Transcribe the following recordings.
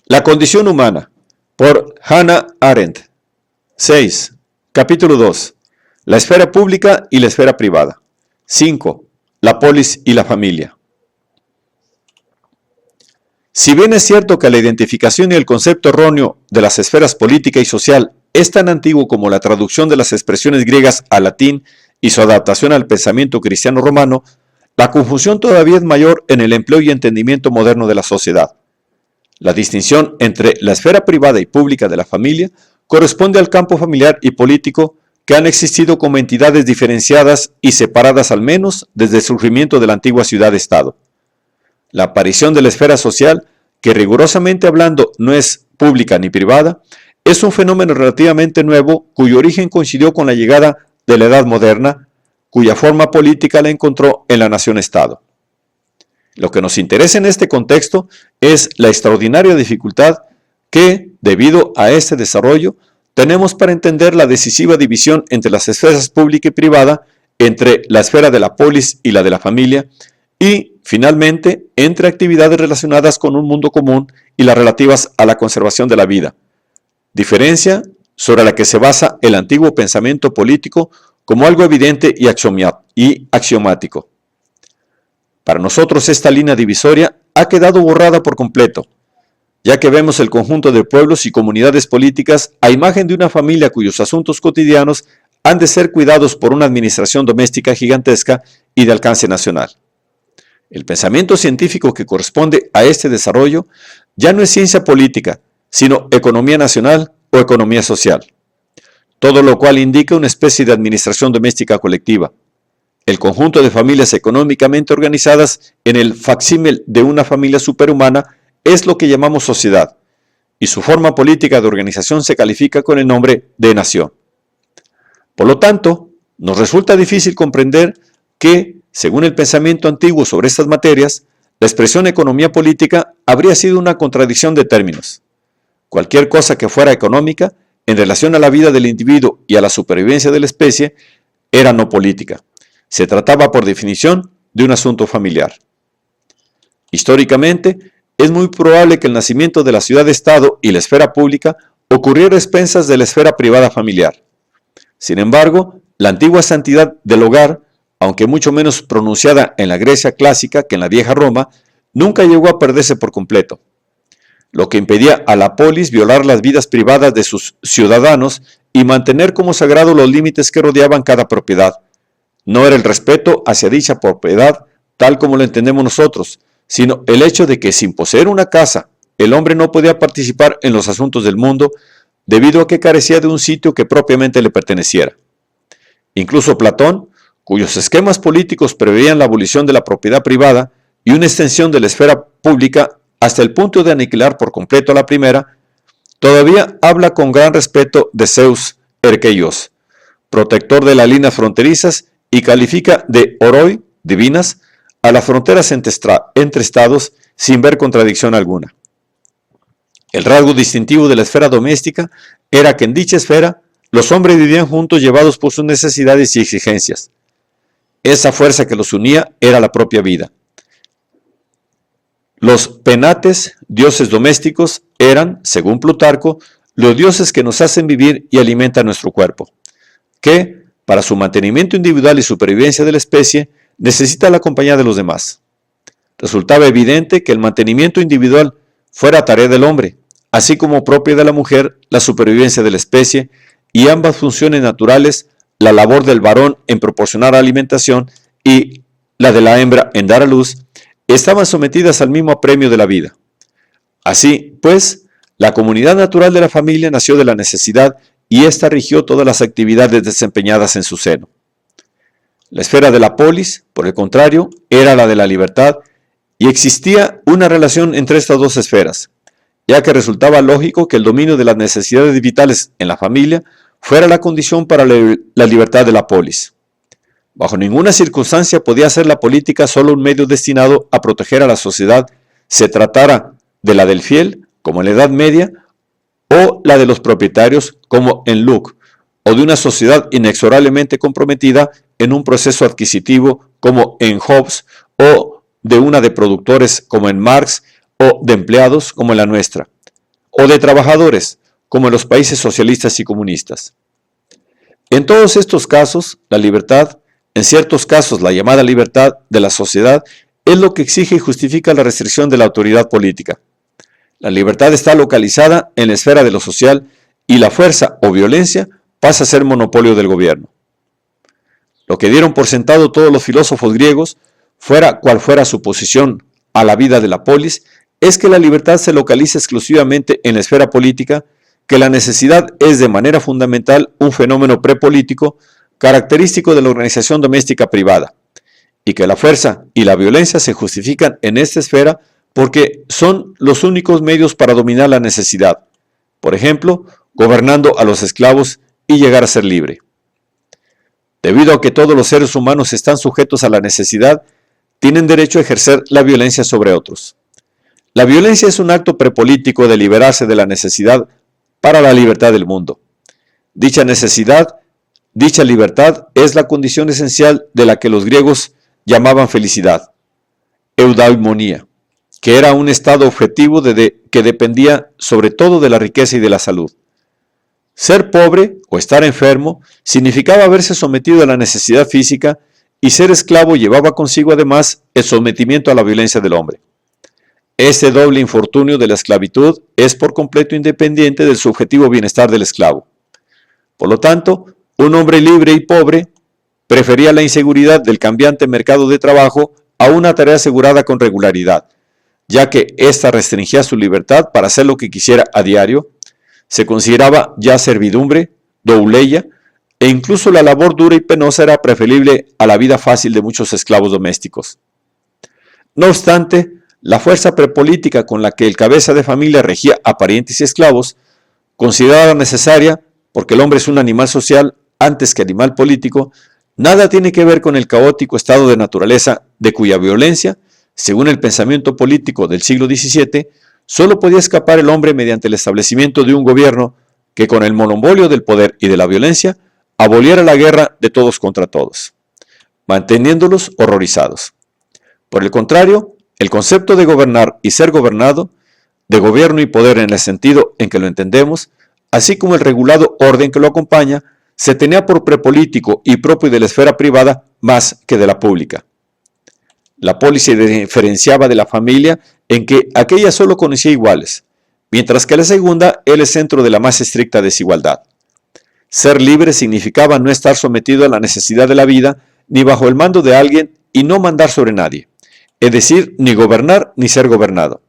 La condición humana, por Hannah Arendt. 6. Capítulo 2. La esfera pública y la esfera privada. 5. La polis y la familia. Si bien es cierto que la identificación y el concepto erróneo de las esferas política y social es tan antiguo como la traducción de las expresiones griegas al latín y su adaptación al pensamiento cristiano romano, la confusión todavía es mayor en el empleo y entendimiento moderno de la sociedad. La distinción entre la esfera privada y pública de la familia corresponde al campo familiar y político que han existido como entidades diferenciadas y separadas al menos desde el surgimiento de la antigua ciudad-estado. La aparición de la esfera social, que rigurosamente hablando no es pública ni privada, es un fenómeno relativamente nuevo cuyo origen coincidió con la llegada de la Edad Moderna, cuya forma política la encontró en la nación-estado. Lo que nos interesa en este contexto es la extraordinaria dificultad que, debido a este desarrollo, tenemos para entender la decisiva división entre las esferas pública y privada, entre la esfera de la polis y la de la familia, y, finalmente, entre actividades relacionadas con un mundo común y las relativas a la conservación de la vida. Diferencia sobre la que se basa el antiguo pensamiento político como algo evidente y axiomático. Para nosotros esta línea divisoria ha quedado borrada por completo, ya que vemos el conjunto de pueblos y comunidades políticas a imagen de una familia cuyos asuntos cotidianos han de ser cuidados por una administración doméstica gigantesca y de alcance nacional. El pensamiento científico que corresponde a este desarrollo ya no es ciencia política, sino economía nacional o economía social, todo lo cual indica una especie de administración doméstica colectiva. El conjunto de familias económicamente organizadas en el facsímil de una familia superhumana es lo que llamamos sociedad, y su forma política de organización se califica con el nombre de nación. Por lo tanto, nos resulta difícil comprender que, según el pensamiento antiguo sobre estas materias, la expresión economía política habría sido una contradicción de términos. Cualquier cosa que fuera económica, en relación a la vida del individuo y a la supervivencia de la especie, era no política. Se trataba, por definición, de un asunto familiar. Históricamente, es muy probable que el nacimiento de la ciudad-estado y la esfera pública ocurriera a expensas de la esfera privada familiar. Sin embargo, la antigua santidad del hogar, aunque mucho menos pronunciada en la Grecia clásica que en la vieja Roma, nunca llegó a perderse por completo, lo que impedía a la polis violar las vidas privadas de sus ciudadanos y mantener como sagrados los límites que rodeaban cada propiedad. No era el respeto hacia dicha propiedad tal como lo entendemos nosotros, sino el hecho de que sin poseer una casa, el hombre no podía participar en los asuntos del mundo debido a que carecía de un sitio que propiamente le perteneciera. Incluso Platón, cuyos esquemas políticos preveían la abolición de la propiedad privada y una extensión de la esfera pública hasta el punto de aniquilar por completo a la primera, todavía habla con gran respeto de Zeus Erkeios, protector de las líneas fronterizas, y califica de oroi, divinas, a las fronteras entre estados sin ver contradicción alguna. El rasgo distintivo de la esfera doméstica era que en dicha esfera los hombres vivían juntos llevados por sus necesidades y exigencias. Esa fuerza que los unía era la propia vida. Los penates, dioses domésticos, eran, según Plutarco, los dioses que nos hacen vivir y alimentan nuestro cuerpo, que, para su mantenimiento individual y supervivencia de la especie, necesita la compañía de los demás. Resultaba evidente que el mantenimiento individual fuera tarea del hombre, así como propia de la mujer la supervivencia de la especie, y ambas funciones naturales, la labor del varón en proporcionar alimentación y la de la hembra en dar a luz, estaban sometidas al mismo apremio de la vida. Así, pues, la comunidad natural de la familia nació de la necesidad y ésta rigió todas las actividades desempeñadas en su seno. La esfera de la polis, por el contrario, era la de la libertad y existía una relación entre estas dos esferas, ya que resultaba lógico que el dominio de las necesidades vitales en la familia fuera la condición para la libertad de la polis. Bajo ninguna circunstancia podía ser la política solo un medio destinado a proteger a la sociedad, se tratara de la del fiel, como en la Edad Media, o la de los propietarios, como en Luke, o de una sociedad inexorablemente comprometida en un proceso adquisitivo, como en Hobbes, o de una de productores, como en Marx, o de empleados, como en la nuestra. o de trabajadores, como en los países socialistas y comunistas. En todos estos casos, la libertad, en ciertos casos la llamada libertad de la sociedad, es lo que exige y justifica la restricción de la autoridad política. La libertad está localizada en la esfera de lo social y la fuerza o violencia pasa a ser monopolio del gobierno. Lo que dieron por sentado todos los filósofos griegos, fuera cual fuera su posición a la vida de la polis, es que la libertad se localiza exclusivamente en la esfera política, que la necesidad es de manera fundamental un fenómeno prepolítico característico de la organización doméstica privada, y que la fuerza y la violencia se justifican en esta esfera porque son los únicos medios para dominar la necesidad, por ejemplo, gobernando a los esclavos y llegar a ser libre. Debido a que todos los seres humanos están sujetos a la necesidad, tienen derecho a ejercer la violencia sobre otros. La violencia es un acto prepolítico de liberarse de la necesidad para la libertad del mundo. Dicha libertad es la condición esencial de la que los griegos llamaban felicidad, eudaimonía, que era un estado objetivo que dependía sobre todo de la riqueza y de la salud. Ser pobre o estar enfermo significaba haberse sometido a la necesidad física y ser esclavo llevaba consigo además el sometimiento a la violencia del hombre. Este doble infortunio de la esclavitud es por completo independiente del subjetivo bienestar del esclavo. Por lo tanto, un hombre libre y pobre prefería la inseguridad del cambiante mercado de trabajo a una tarea asegurada con regularidad, ya que ésta restringía su libertad para hacer lo que quisiera a diario, se consideraba ya servidumbre, douleia, e incluso la labor dura y penosa era preferible a la vida fácil de muchos esclavos domésticos. No obstante, la fuerza prepolítica con la que el cabeza de familia regía a parientes y esclavos, considerada necesaria porque el hombre es un animal social antes que animal político, nada tiene que ver con el caótico estado de naturaleza de cuya violencia, según el pensamiento político del siglo XVII, solo podía escapar el hombre mediante el establecimiento de un gobierno que con el monopolio del poder y de la violencia aboliera la guerra de todos contra todos, manteniéndolos horrorizados. Por el contrario, el concepto de gobernar y ser gobernado, de gobierno y poder en el sentido en que lo entendemos, así como el regulado orden que lo acompaña, se tenía por prepolítico y propio de la esfera privada más que de la pública. La polis se diferenciaba de la familia en que aquella solo conocía iguales, mientras que la segunda era el centro de la más estricta desigualdad. Ser libre significaba no estar sometido a la necesidad de la vida, ni bajo el mando de alguien y no mandar sobre nadie, es decir, ni gobernar ni ser gobernado.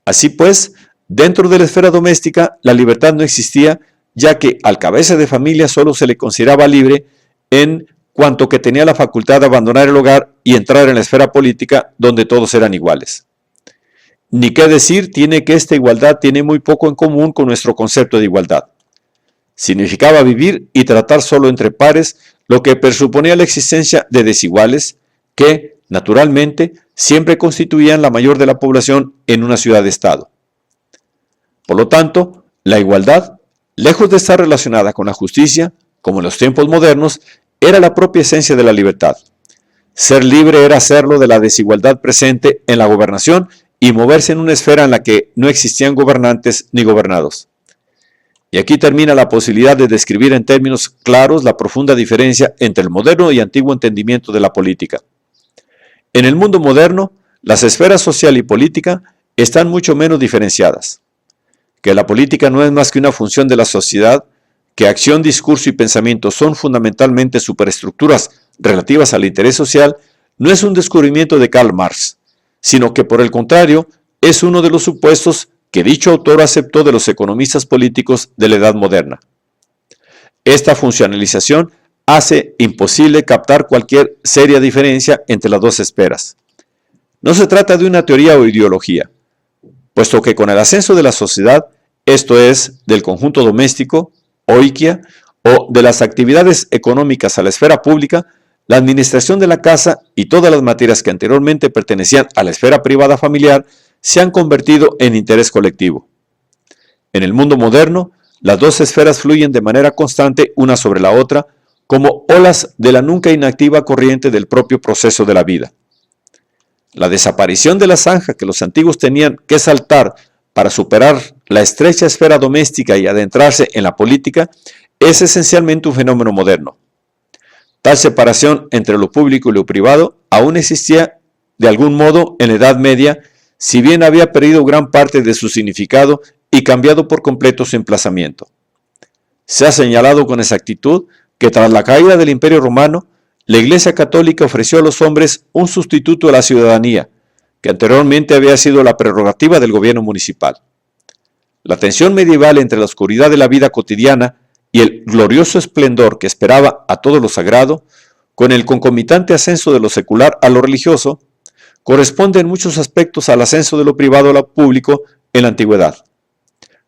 Así pues, dentro de la esfera doméstica, la libertad no existía, ya que al cabeza de familia solo se le consideraba libre en cuanto que tenía la facultad de abandonar el hogar y entrar en la esfera política donde todos eran iguales. Ni qué decir tiene que esta igualdad tiene muy poco en común con nuestro concepto de igualdad. Significaba vivir y tratar solo entre pares, lo que presuponía la existencia de desiguales que, naturalmente, siempre constituían la mayor de la población en una ciudad-estado. Por lo tanto, la igualdad, lejos de estar relacionada con la justicia, como en los tiempos modernos, era la propia esencia de la libertad. Ser libre era hacerlo de la desigualdad presente en la gobernación y moverse en una esfera en la que no existían gobernantes ni gobernados. Y aquí termina la posibilidad de describir en términos claros la profunda diferencia entre el moderno y antiguo entendimiento de la política. En el mundo moderno, las esferas social y política están mucho menos diferenciadas. Que la política no es más que una función de la sociedad, que acción, discurso y pensamiento son fundamentalmente superestructuras relativas al interés social, no es un descubrimiento de Karl Marx, sino que por el contrario es uno de los supuestos que dicho autor aceptó de los economistas políticos de la edad moderna. Esta funcionalización hace imposible captar cualquier seria diferencia entre las dos esferas. No se trata de una teoría o ideología, puesto que con el ascenso de la sociedad, esto es, del conjunto doméstico, oikia, o de las actividades económicas a la esfera pública, la administración de la casa y todas las materias que anteriormente pertenecían a la esfera privada familiar se han convertido en interés colectivo. En el mundo moderno, las dos esferas fluyen de manera constante una sobre la otra, como olas de la nunca inactiva corriente del propio proceso de la vida. La desaparición de la zanja que los antiguos tenían que saltar para superar la estrecha esfera doméstica y adentrarse en la política es esencialmente un fenómeno moderno. Tal separación entre lo público y lo privado aún existía de algún modo en la Edad Media, si bien había perdido gran parte de su significado y cambiado por completo su emplazamiento. Se ha señalado con exactitud que tras la caída del Imperio Romano, la Iglesia Católica ofreció a los hombres un sustituto a la ciudadanía, que anteriormente había sido la prerrogativa del gobierno municipal. La tensión medieval entre la oscuridad de la vida cotidiana y el glorioso esplendor que esperaba a todo lo sagrado, con el concomitante ascenso de lo secular a lo religioso, corresponde en muchos aspectos al ascenso de lo privado a lo público en la antigüedad.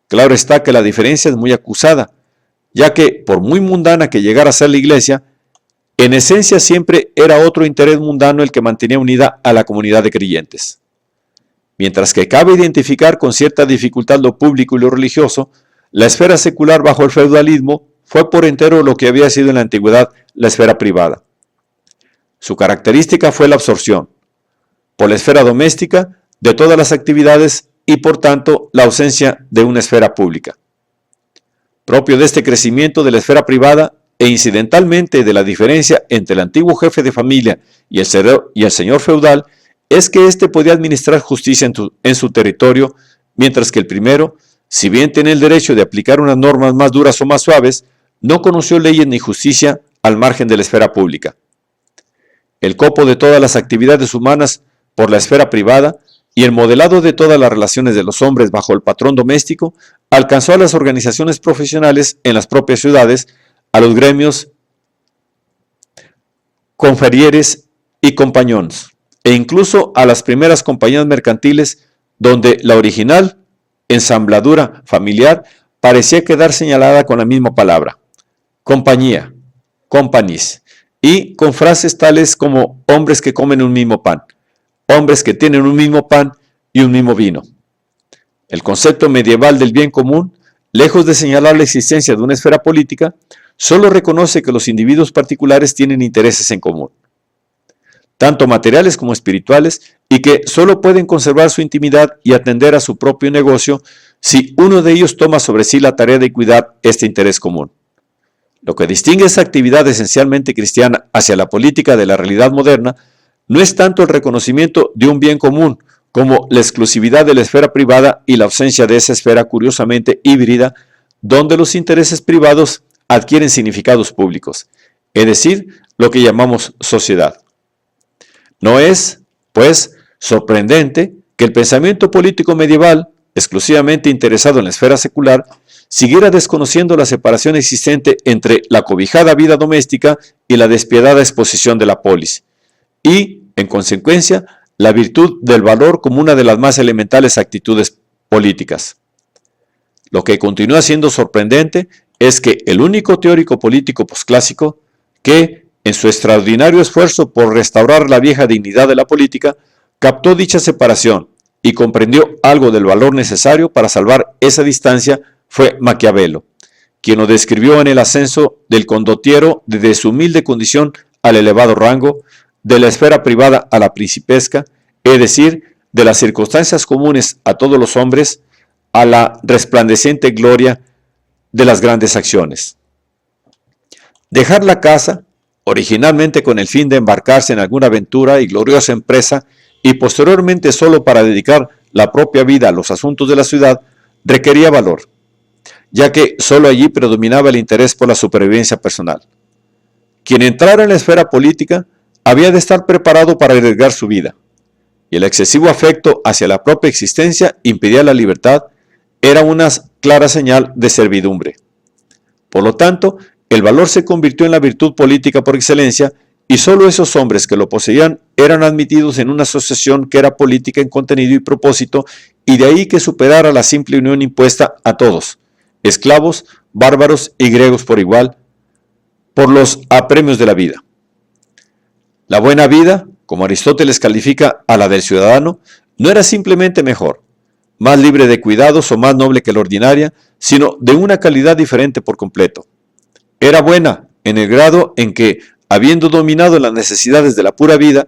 Claro está que la diferencia es muy acusada, ya que, por muy mundana que llegara a ser la Iglesia, en esencia siempre era otro interés mundano el que mantenía unida a la comunidad de creyentes. Mientras que cabe identificar con cierta dificultad lo público y lo religioso, la esfera secular bajo el feudalismo fue por entero lo que había sido en la antigüedad la esfera privada. Su característica fue la absorción, por la esfera doméstica, de todas las actividades y por tanto la ausencia de una esfera pública. Propio de este crecimiento de la esfera privada e incidentalmente de la diferencia entre el antiguo jefe de familia y el señor feudal, es que éste podía administrar justicia en su territorio, mientras que el primero, si bien tenía el derecho de aplicar unas normas más duras o más suaves, no conoció leyes ni justicia al margen de la esfera pública. El copo de todas las actividades humanas por la esfera privada y el modelado de todas las relaciones de los hombres bajo el patrón doméstico alcanzó a las organizaciones profesionales en las propias ciudades, a los gremios, conferieres y compañones, e incluso a las primeras compañías mercantiles, donde la original ensambladura familiar parecía quedar señalada con la misma palabra, compañía, companies, y con frases tales como hombres que comen un mismo pan, hombres que tienen un mismo pan y un mismo vino. El concepto medieval del bien común, lejos de señalar la existencia de una esfera política, solo reconoce que los individuos particulares tienen intereses en común, tanto materiales como espirituales, y que solo pueden conservar su intimidad y atender a su propio negocio si uno de ellos toma sobre sí la tarea de cuidar este interés común. Lo que distingue esa actividad esencialmente cristiana hacia la política de la realidad moderna no es tanto el reconocimiento de un bien común como la exclusividad de la esfera privada y la ausencia de esa esfera curiosamente híbrida, donde los intereses privados adquieren significados públicos, es decir, lo que llamamos sociedad. No es, pues, sorprendente que el pensamiento político medieval, exclusivamente interesado en la esfera secular, siguiera desconociendo la separación existente entre la cobijada vida doméstica y la despiadada exposición de la polis, y, en consecuencia, la virtud del valor como una de las más elementales actitudes políticas. Lo que continúa siendo sorprendente es que el único teórico político posclásico que, en su extraordinario esfuerzo por restaurar la vieja dignidad de la política, captó dicha separación y comprendió algo del valor necesario para salvar esa distancia fue Maquiavelo, quien lo describió en el ascenso del condottiero desde su humilde condición al elevado rango, de la esfera privada a la principesca, es decir, de las circunstancias comunes a todos los hombres, a la resplandeciente gloria de las grandes acciones. Dejar la casa, originalmente con el fin de embarcarse en alguna aventura y gloriosa empresa, y posteriormente solo para dedicar la propia vida a los asuntos de la ciudad, requería valor, ya que solo allí predominaba el interés por la supervivencia personal. Quien entrara en la esfera política había de estar preparado para arriesgar su vida, y el excesivo afecto hacia la propia existencia impedía la libertad, era una clara señal de servidumbre. Por lo tanto, el valor se convirtió en la virtud política por excelencia, y solo esos hombres que lo poseían eran admitidos en una asociación que era política en contenido y propósito, y de ahí que superara la simple unión impuesta a todos, esclavos, bárbaros y griegos por igual, por los apremios de la vida. La buena vida, como Aristóteles califica a la del ciudadano, no era simplemente mejor, más libre de cuidados o más noble que la ordinaria, sino de una calidad diferente por completo. Era buena en el grado en que, habiendo dominado las necesidades de la pura vida,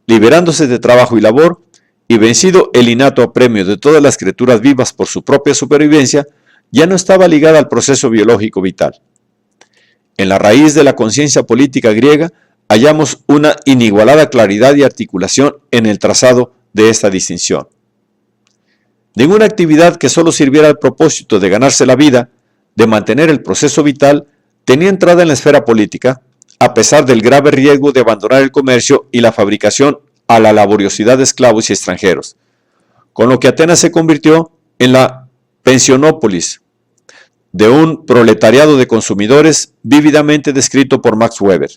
liberándose de trabajo y labor, y vencido el innato apremio de todas las criaturas vivas por su propia supervivencia, ya no estaba ligada al proceso biológico vital. En la raíz de la conciencia política griega hallamos una inigualada claridad y articulación en el trazado de esta distinción. Ninguna actividad que solo sirviera al propósito de ganarse la vida, de mantener el proceso vital, tenía entrada en la esfera política, a pesar del grave riesgo de abandonar el comercio y la fabricación a la laboriosidad de esclavos y extranjeros, con lo que Atenas se convirtió en la pensionópolis de un proletariado de consumidores vívidamente descrito por Max Weber.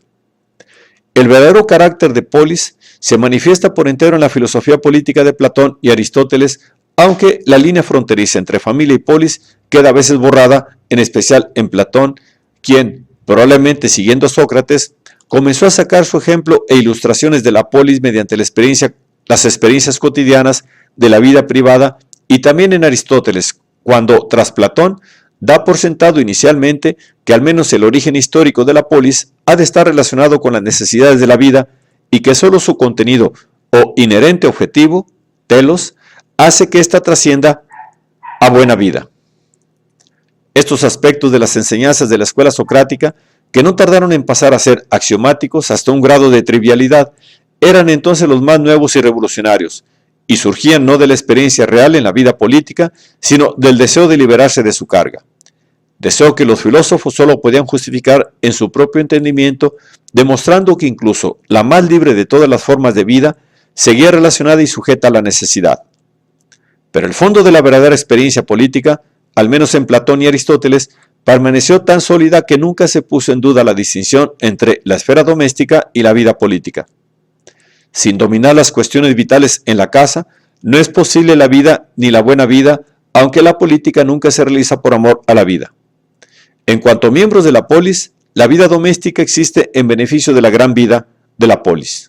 El verdadero carácter de polis se manifiesta por entero en la filosofía política de Platón y Aristóteles, aunque la línea fronteriza entre familia y polis queda a veces borrada, en especial en Platón, quien, probablemente siguiendo a Sócrates, comenzó a sacar su ejemplo e ilustraciones de la polis mediante las experiencias cotidianas de la vida privada, y también en Aristóteles, cuando, tras Platón, da por sentado inicialmente que al menos el origen histórico de la polis ha de estar relacionado con las necesidades de la vida y que solo su contenido o inherente objetivo, telos, hace que ésta trascienda a buena vida. Estos aspectos de las enseñanzas de la escuela socrática, que no tardaron en pasar a ser axiomáticos hasta un grado de trivialidad, eran entonces los más nuevos y revolucionarios, y surgían no de la experiencia real en la vida política, sino del deseo de liberarse de su carga. Deseo que los filósofos solo podían justificar en su propio entendimiento, demostrando que incluso la más libre de todas las formas de vida seguía relacionada y sujeta a la necesidad. Pero el fondo de la verdadera experiencia política, al menos en Platón y Aristóteles, permaneció tan sólida que nunca se puso en duda la distinción entre la esfera doméstica y la vida política. Sin dominar las cuestiones vitales en la casa, no es posible la vida ni la buena vida, aunque la política nunca se realiza por amor a la vida. En cuanto a miembros de la polis, la vida doméstica existe en beneficio de la gran vida de la polis.